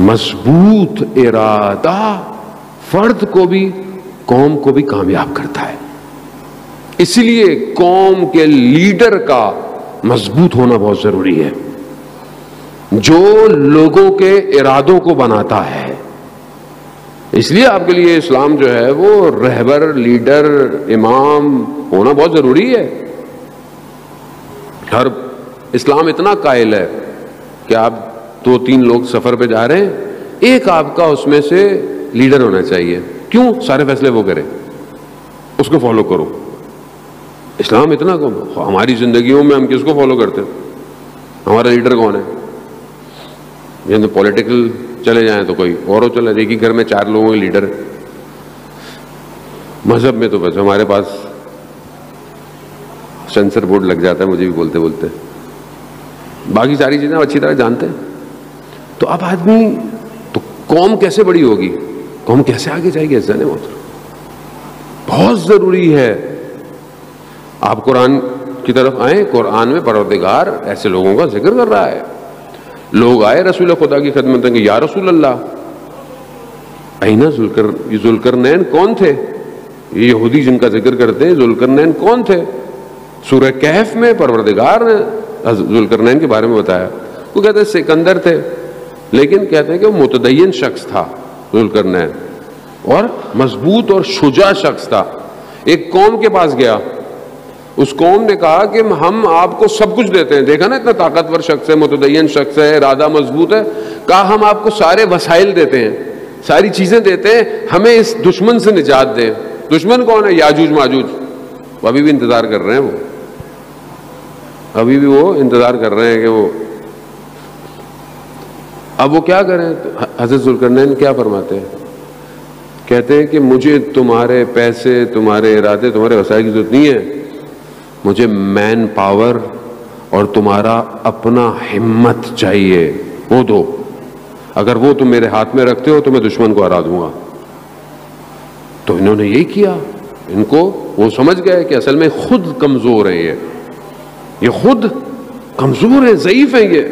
مضبوط ارادہ فرد کو بھی قوم کو بھی کامیاب کرتا ہے. اسی لیے قوم کے لیڈر کا مضبوط ہونا بہت ضروری ہے، جو لوگوں کے ارادوں کو بناتا ہے. اس لیے آپ کے لیے اسلام جو ہے وہ رہبر، لیڈر، امام ہونا بہت ضروری ہے. ہر اسلام اتنا قائل ہے کہ آپ 2-3 لوگ سفر پہ جا رہے ہیں، ایک آپ کا اس میں سے لیڈر ہونا چاہیے. کیوں؟ سارے فیصلے وہ کرے، اس کو فالو کرو. اسلام اتنا کم. ہماری زندگیوں میں ہم کس کو فالو کرتے ہیں؟ ہمارا لیڈر کون ہے؟ یعنی پولیٹیکل چلے جائیں تو کوئی اور چلے، ایک ہی گھر میں 4 لوگوں کے لیڈر. مذہب میں تو بس ہمارے پاس سینسر بورڈ لگ جاتا ہے مجھے بھی بولتے بولتے. باقی ساری چیزیں اچھی طرح جانتے ہیں. تو اب آدمی تو قوم کیسے بڑی ہوگی، قوم کیسے آگے جائے گی؟ عزیزان محترم بہت ضروری ہے. آپ قرآن کی طرف آئیں، قرآن میں پروردگار ایسے لوگوں کا ذکر کر رہا ہے. لوگ آئے رسول خدا کی خدمت میں کہ یا رسول اللہ اینا ذوالقرنین کون تھے؟ یہ یہودی جن کا ذکر کرتے ہیں ذوالقرنین کون تھے؟ سورہ کہف میں پروردگار نے ذوالقرنین کے بارے میں بتایا. وہ کہتے ہیں سکندر تھے، لیکن کہتے ہیں کہ وہ متدین شخص تھا ذوالقرنین، اور مضبوط اور شجاع شخص تھا. ایک قوم کے پاس گیا، اس قوم نے کہا کہ ہم آپ کو سب کچھ دیتے ہیں. دیکھا نا اتنا طاقتور شخص ہے، متدین شخص ہے، ارادہ مضبوط ہے. کہا ہم آپ کو سارے وسائل دیتے ہیں، ساری چیزیں دیتے ہیں، ہمیں اس دشمن سے نجات دیں. دشمن کون ہے؟ یاجوج ماجوج. ابھی بھی انتظار کر رہے ہیں، وہ ابھی بھی وہ انتظار کر رہے ہیں کہ وہ اب وہ کیا کریں. حضرت ذوالقرنین کیا فرماتے ہیں؟ کہتے ہیں کہ مجھے تمہارے پیسے، تمہارے ارادے، تمہارے وسائل کی ضرورت نہیں ہے. مجھے مین پاور اور تمہارا اپنا ہمت چاہیے، وہ دو. اگر وہ تم میرے ہاتھ میں رکھتے ہو تو میں دشمن کو ہرا دوں گا. تو انہوں نے یہی کیا. ان کو وہ سمجھ گئے کہ اصل میں خود کمزور ہیں، یہ خود کمزور ہیں، ضعیف ہیں یہ.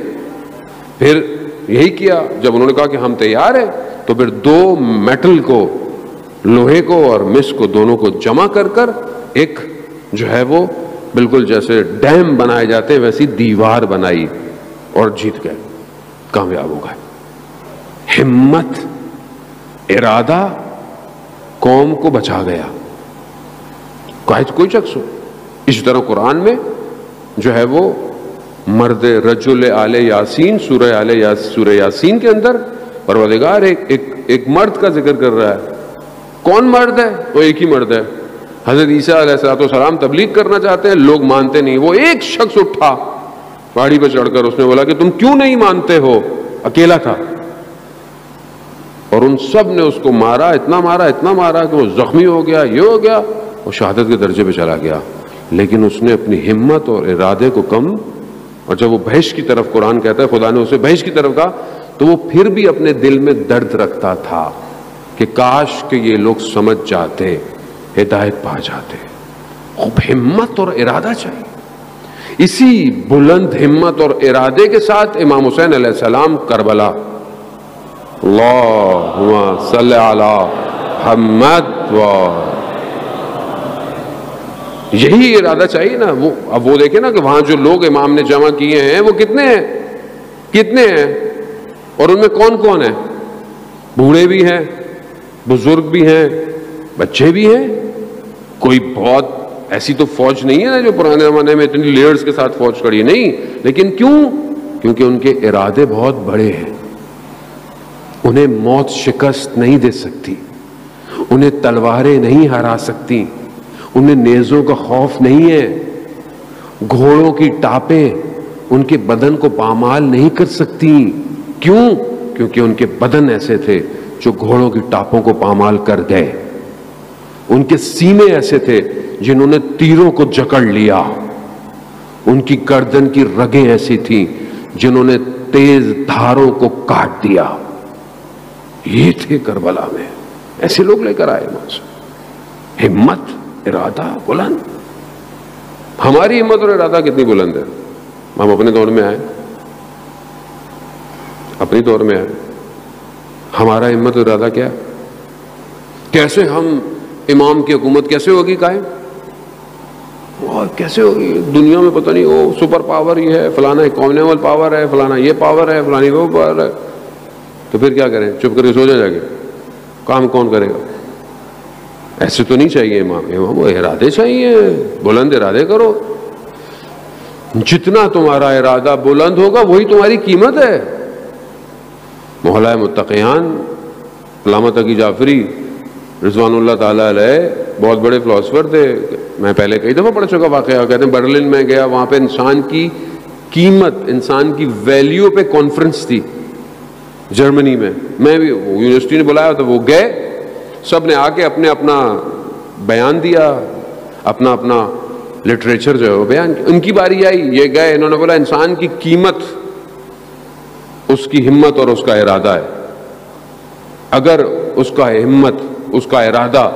پھر یہی کیا. جب انہوں نے کہا کہ ہم تیار ہیں، تو پھر 2 میٹل کو، لوہے کو اور مس کو، دونوں کو جمع کر کر ایک جو ہے وہ بالکل جیسے ڈیم بنائے جاتے ہیں ویسی دیوار بنائی اور جیت گئے، کامیاب ہو گئے. ہمت، ارادہ قوم کو بچا گیا، کوئی شخص ہو. اسی طرح قرآن میں جو ہے وہ مرد رجل آل یاسین، سورہ یاسین کے اندر پروردگار ایک مرد کا ذکر کر رہا ہے. کون مرد ہے؟ وہ ایک ہی مرد ہے. حضرت عیسیٰ علیہ السلام تبلیغ کرنا چاہتے ہیں، لوگ مانتے نہیں. وہ ایک شخص اٹھا پہاڑی پہ چڑھ کر، اس نے بولا کہ تم کیوں نہیں مانتے ہو؟ اکیلا تھا، اور ان سب نے اس کو مارا، اتنا مارا کہ وہ زخمی ہو گیا، یہ ہو گیا، وہ شہادت کے درجے پہ چلا گیا. لیکن اس نے اپنی ہمت اور ارادے کو کم، اور جب وہ بہشت کی طرف، قرآن کہتا ہے خدا نے اسے بہشت کی طرف کہا، تو وہ پھر بھی اپنے دل میں درد رکھتا تھا کہ کاش کہ یہ لوگ سمجھ جاتے، ہدایت پا جاتے. خوب ہمت اور ارادہ چاہیے. اسی بلند ہمت اور ارادے کے ساتھ امام حسین علیہ السلام کربلا، اللہم صلی علی محمد، یہی ارادہ چاہیے نا. وہ اب وہ دیکھیں نا کہ وہاں جو لوگ امام نے جمع کیے ہیں وہ کتنے ہیں اور ان میں کون کون ہیں؟ بوڑھے بھی ہیں، بزرگ بھی ہیں، بچے بھی ہیں. کوئی بہت ایسی تو فوج نہیں ہے نا جو پرانے زمانے میں اتنی لیڈرز کے ساتھ فوج کھڑی ہے، نہیں. لیکن کیونکہ ان کے ارادے بہت بڑے ہیں. انہیں موت شکست نہیں دے سکتی، انہیں تلواریں نہیں ہرا سکتی، انہیں نیزوں کا خوف نہیں ہے، گھوڑوں کی ٹاپیں ان کے بدن کو پامال نہیں کر سکتی. کیونکہ ان کے بدن ایسے تھے جو گھوڑوں کی ٹاپوں کو پامال کر گئے. ان کے سینے ایسے تھے جنہوں نے تیروں کو جکڑ لیا. ان کی گردن کی رگیں ایسی تھیں جنہوں نے تیز دھاروں کو کاٹ دیا. یہ تھے کربلا میں، ایسے لوگ لے کر آئے وہاں سے. ہمت، ارادہ بلند. ہماری ہمت اور ارادہ کتنی بلند ہے. ہم اپنے دور میں آئے، ہمارا ہمت و ارادہ کیا ہے؟ کیسے ہم امام کی حکومت کیسے ہوگی قائم؟ اور کیسے ہوگی؟ دنیا میں پتہ نہیں وہ سپر پاور یہ ہے، فلانا کامنیول پاور ہے، فلانا یہ پاور ہے، فلانی وہ پاور ہے. تو پھر کیا کریں؟ چپ کر کے سو جائیں جا کے؟ کام کون کرے گا؟ ایسے تو نہیں چاہیے امام وہ ارادے چاہیے، بلند ارادے کرو. جتنا تمہارا ارادہ بلند ہوگا وہی تمہاری قیمت ہے. محلہ متقیان علامہ تقی جعفری رضوان اللہ تعالیٰ علیہ بہت بڑے فلاسفر تھے. میں پہلے کئی دفعہ پڑھ چکا واقعہ. کہتے ہیں برلن میں گیا، وہاں پہ انسان کی قیمت، انسان کی ویلیو پہ کانفرنس تھی جرمنی میں. میں بھی یونیورسٹی نے بلایا تو وہ گئے، سب نے آ کے اپنا بیان دیا، اپنا لٹریچر جو ہے وہ بیان. ان کی باری آئی، یہ گئے، انہوں نے بولا انسان کی قیمت اس کی ہمت اور اس کا ارادہ ہے. اگر اس کا ہمت، اس کا ارادہ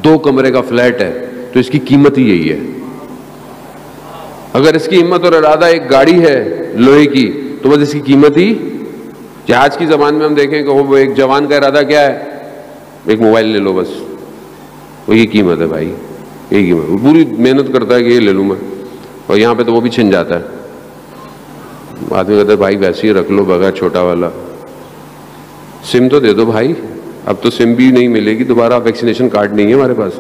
2 کمرے کا فلیٹ ہے تو اس کی قیمت ہی یہی ہے. اگر اس کی ہمت اور ارادہ ایک گاڑی ہے لوہے کی تو بس اس کی قیمت ہی. آج کی زبان میں ہم دیکھیں کہ وہ ایک جوان کا ارادہ کیا ہے؟ ایک موبائل لے لو بس، وہ یہ قیمت ہے بھائی، یہی قیمت. وہ پوری محنت کرتا ہے کہ یہ لے لوں میں، اور یہاں پہ تو وہ بھی چھن جاتا ہے. آدمی کہتا ہے بھائی ویسے ہی رکھ لو بغیر چھوٹا والا. سم تو دے دو بھائی، اب تو سم بھی نہیں ملے گی دوبارہ، ویکسینیشن کارڈ نہیں ہے ہمارے پاس.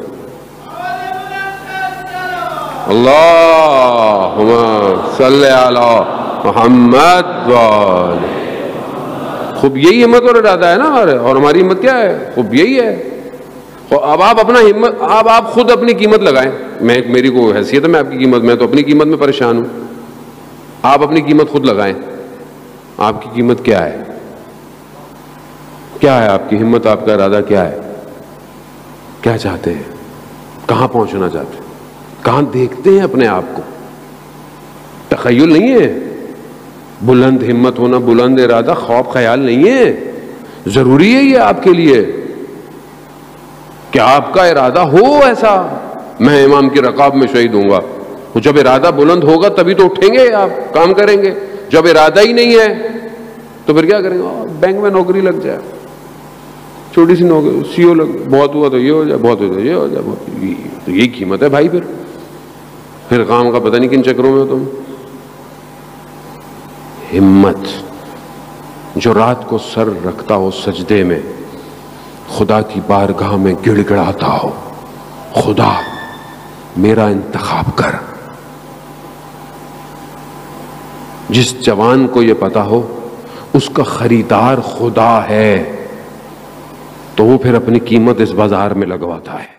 اللہم صلی علی محمد وآلہ. خوب یہی ہمت اور ارادہ ہے نا ہمارے، اور ہماری ہمت کیا ہے؟ خوب یہی ہے. اب آپ اپنا ہمت، اب آپ خود اپنی قیمت لگائیں. میری کو حیثیت ہے میں آپ کی قیمت، میں تو اپنی قیمت میں پریشان ہوں. آپ اپنی قیمت خود لگائیں. آپ کی قیمت کیا ہے؟ کیا ہے آپ کی ہمت؟ آپ کا ارادہ کیا ہے؟ کیا چاہتے ہیں؟ کہاں پہنچنا چاہتے ہیں؟ کہاں دیکھتے ہیں اپنے آپ کو؟ تخیل نہیں ہے، بلند ہمت ہونا، بلند ارادہ خواب خیال نہیں ہے. ضروری ہے یہ آپ کے لیے کہ آپ کا ارادہ ہو ایسا، میں امام کی رکاب میں شہید ہوں گا. جب ارادہ بلند ہوگا تبھی تو اٹھیں گے، آپ کام کریں گے. جب ارادہ ہی نہیں ہے تو پھر کیا کریں گے؟ بینک میں نوکری لگ جائے، چھوٹی سی نوکری، سی او لگ، بہت ہوا تو یہ ہو جائے، بہت ہوا تو یہ ہو جائے. تو یہی قیمت ہے بھائی. پھر کام کا پتہ نہیں کن چکروں میں ہو تم. ہمت جو رات کو سر رکھتا ہو سجدے میں، خدا کی بارگاہ میں گڑ گڑاتا ہو، خدا میرا انتخاب کر. جس جوان کو یہ پتا ہو اس کا خریدار خدا ہے تو وہ پھر اپنی قیمت اس بازار میں لگواتا ہے.